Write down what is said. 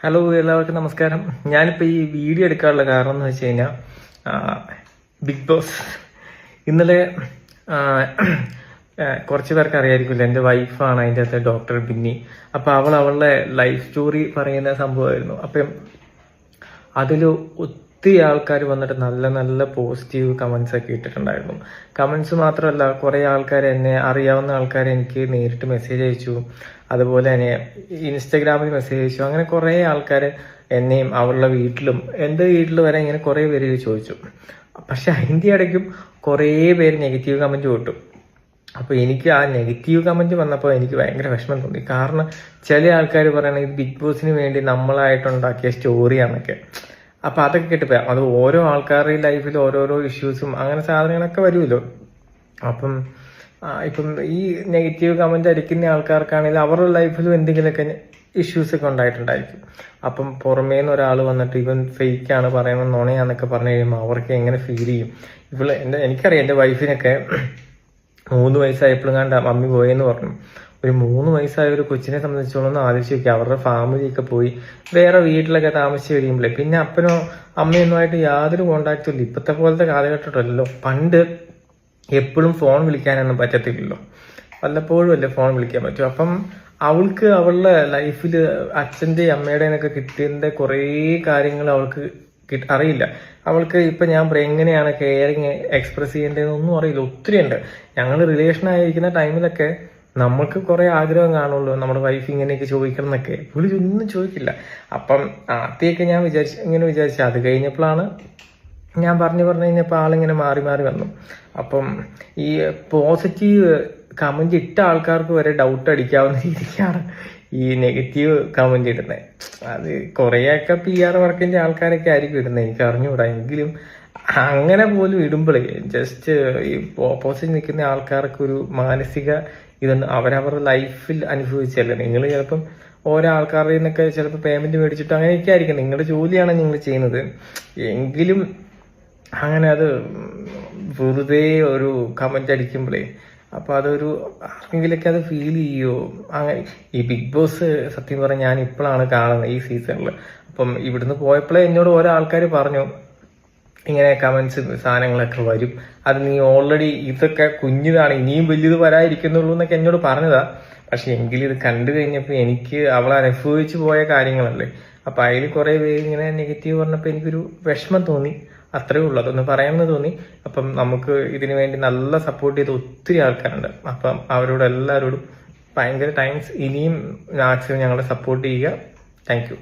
Hello, എല്ലാവർക്കും നമസ്കാരം. ഞാനിപ്പോൾ ഈ വീഡിയോ എടുക്കാനുള്ള കാരണം എന്ന് വെച്ച് കഴിഞ്ഞാൽ ബിഗ് ബോസ് ഇന്നലെ കുറച്ച് പേർക്ക് അറിയായിരിക്കില്ല, എൻ്റെ വൈഫാണ് അതിൻ്റെ അകത്ത് ഡോക്ടർ ബിന്നി. അപ്പോൾ അവളുടെ ലൈഫ് സ്റ്റോറി പറയുന്ന സംഭവമായിരുന്നു. അപ്പം അതിൽ ഒത്തിരി ആൾക്കാർ വന്നിട്ട് നല്ല നല്ല പോസിറ്റീവ് കമൻസ് ഒക്കെ ഇട്ടിട്ടുണ്ടായിരുന്നു. കമൻസ് മാത്രമല്ല, കുറേ ആൾക്കാർ, എന്നെ അറിയാവുന്ന ആൾക്കാർ എനിക്ക് നേരിട്ട് മെസ്സേജ് അയച്ചു. അതുപോലെ തന്നെ ഇൻസ്റ്റഗ്രാമിൽ മെസ്സേജ് അയച്ചു. അങ്ങനെ കുറേ ആൾക്കാർ എന്നെയും അവളുടെ വീട്ടിലും എൻ്റെ വീട്ടിൽ വരെ ഇങ്ങനെ കുറേ പേര് ചോദിച്ചു. പക്ഷെ അതിൻ്റെ ഇടയ്ക്കും കുറേ പേര് നെഗറ്റീവ് കമൻറ്റ് വിട്ടു. അപ്പോൾ എനിക്ക് ആ നെഗറ്റീവ് കമൻറ്റ് വന്നപ്പോൾ എനിക്ക് ഭയങ്കര വിഷമം തോന്നി. കാരണം ചില ആൾക്കാർ പറയണത് ഇത് ബിഗ് ബോസിന് വേണ്ടി നമ്മളായിട്ടുണ്ടാക്കിയ സ്റ്റോറിയാണൊക്കെ. അപ്പോൾ അതൊക്കെ കേട്ടിപ്പോൾ അത് ഓരോ ആൾക്കാരുടെ ലൈഫിൽ ഓരോരോ ഇഷ്യൂസും അങ്ങനെ സാധനങ്ങളൊക്കെ വരുമല്ലോ. അപ്പം ഇപ്പം ഈ നെഗറ്റീവ് കമന്റ് അടിക്കുന്ന ആൾക്കാർക്കാണെങ്കിൽ അവരുടെ ലൈഫിലും എന്തെങ്കിലുമൊക്കെ ഇഷ്യൂസ് ഒക്കെ ഉണ്ടായിട്ടുണ്ടായിരിക്കും. അപ്പം പുറമേന്ന് ഒരാൾ വന്നിട്ട് ഇവൻ ഫേക്കാണ് പറയണം, നുണയാന്നൊക്കെ പറഞ്ഞു കഴിയുമ്പോൾ അവർക്ക് എങ്ങനെ ഫീൽ ചെയ്യും? എനിക്കറിയാം, എൻ്റെ വൈഫിനൊക്കെ 3 വയസ്സായപ്പോഴും കണ്ട മമ്മി പോയെന്ന് പറഞ്ഞു. ഒരു 3 വയസ്സായ ഒരു കൊച്ചിനെ സംബന്ധിച്ചോളം ആലോചിച്ച് നോക്കി, അവരുടെ ഫാമിലിയൊക്കെ പോയി വേറെ വീട്ടിലൊക്കെ താമസിച്ച് കഴിയുമ്പോഴേ പിന്നെ അപ്പനോ അമ്മയൊന്നുമായിട്ട് യാതൊരു കോണ്ടാക്റ്റും ഇല്ല. ഇപ്പോഴത്തെ പോലത്തെ കാലഘട്ടമല്ലോ. പണ്ട് എപ്പോഴും ഫോൺ വിളിക്കാനൊന്നും പറ്റത്തില്ലല്ലോ, വല്ലപ്പോഴും അല്ലേ ഫോൺ വിളിക്കാൻ പറ്റും. അപ്പം അവൾക്ക് അവളുടെ ലൈഫിൽ അച്ഛൻ്റെ അമ്മയുടെയൊക്കെ കിട്ടിയതിൻ്റെ കുറേ കാര്യങ്ങൾ അവൾക്ക് അറിയില്ല. അവൾക്ക് ഇപ്പം ഞാൻ എങ്ങനെയാണ് കെയറിങ് എക്സ്പ്രസ് ചെയ്യേണ്ടതെന്നൊന്നും അറിയില്ല. ഒത്തിരി ഉണ്ട്. ഞങ്ങൾ റിലേഷനായിരിക്കുന്ന ടൈമിലൊക്കെ നമ്മൾക്ക് കുറെ ആഗ്രഹം കാണുള്ളൂ, നമ്മുടെ വൈഫ് ഇങ്ങനെയൊക്കെ ചോദിക്കണം എന്നൊക്കെ. പുള്ളി ഒന്നും ചോദിക്കില്ല. അപ്പം ആദ്യമൊക്കെ ഞാൻ വിചാരിച്ചു. അത് കഴിഞ്ഞപ്പോഴാണ് ഞാൻ പറഞ്ഞു കഴിഞ്ഞപ്പോൾ ആളിങ്ങനെ മാറി മാറി വന്നു. അപ്പം ഈ പോസിറ്റീവ് കമന്റ് ഇട്ട ആൾക്കാർക്ക് വരെ ഡൗട്ട് അടിക്കാവുന്ന രീതിക്കാണ് ഈ നെഗറ്റീവ് കമന്റ് ഇടുന്നത്. അത് കുറേയൊക്കെ PR വർക്കിന്റെ ആൾക്കാരൊക്കെ ആയിരിക്കും ഇടുന്നത്, എനിക്ക് അറിഞ്ഞുകൂടാ. എങ്കിലും അങ്ങനെ പോലും ഇടുമ്പോഴേ ജസ്റ്റ് ഈ ഓപ്പോസിറ്റ് നിൽക്കുന്ന ആൾക്കാർക്ക് ഒരു മാനസിക ഇതൊന്നും അവരവരുടെ ലൈഫിൽ അനുഭവിച്ചല്ലേ. നിങ്ങൾ ചിലപ്പം ഓരോ ആൾക്കാരുടെ നിന്നൊക്കെ ചിലപ്പോൾ പേയ്മെന്റ് മേടിച്ചിട്ട് അങ്ങനെയൊക്കെ ആയിരിക്കും, നിങ്ങളുടെ ജോലിയാണ് നിങ്ങൾ ചെയ്യുന്നത്. എങ്കിലും അങ്ങനെ അത് വെറുതെ ഒരു കമന്റ് അടിക്കുമ്പോഴേ അപ്പൊ അതൊരു ആർക്കെങ്കിലൊക്കെ അത് ഫീൽ ചെയ്യോ? അങ്ങനെ ഈ ബിഗ് ബോസ് സത്യം പറഞ്ഞാൽ ഞാൻ ഇപ്പോഴാണ് കാണുന്നത് ഈ സീസണിൽ. അപ്പം ഇവിടുന്ന് പോയപ്പോഴേ എന്നോട് ഓരോ ആൾക്കാർ പറഞ്ഞു ഇങ്ങനെ കമന്റ്സ് സാധനങ്ങളൊക്കെ വരും, അത് നീ ഓൾറെഡി ഇതൊക്കെ കുഞ്ഞിതാണ്, ഇനിയും വലിയത് വരാതിരിക്കുന്നുള്ളൂ എന്നൊക്കെ എന്നോട് പറഞ്ഞതാ. പക്ഷെ എങ്കിലും ഇത് കണ്ടു കഴിഞ്ഞപ്പോൾ എനിക്ക് അവൾ അനുഭവിച്ചു പോയ കാര്യങ്ങളല്ലേ. അപ്പൊ അതിൽ കുറെ പേര് ഇങ്ങനെ നെഗറ്റീവ് പറഞ്ഞപ്പോൾ എനിക്കൊരു വിഷമം തോന്നി. അത്രേ ഉള്ളൂ, അതൊന്ന് പറയാമെന്ന് തോന്നി. അപ്പം നമുക്ക് ഇതിനു വേണ്ടി നല്ല സപ്പോർട്ട് ചെയ്ത ഒത്തിരി ആൾക്കാരുണ്ട്. അപ്പം അവരോട് എല്ലാവരോടും ഭയങ്കര താങ്ക്സ്. ഇനിയും മാക്സിമം ഞങ്ങളെ സപ്പോർട്ട് ചെയ്യുക. Thank you.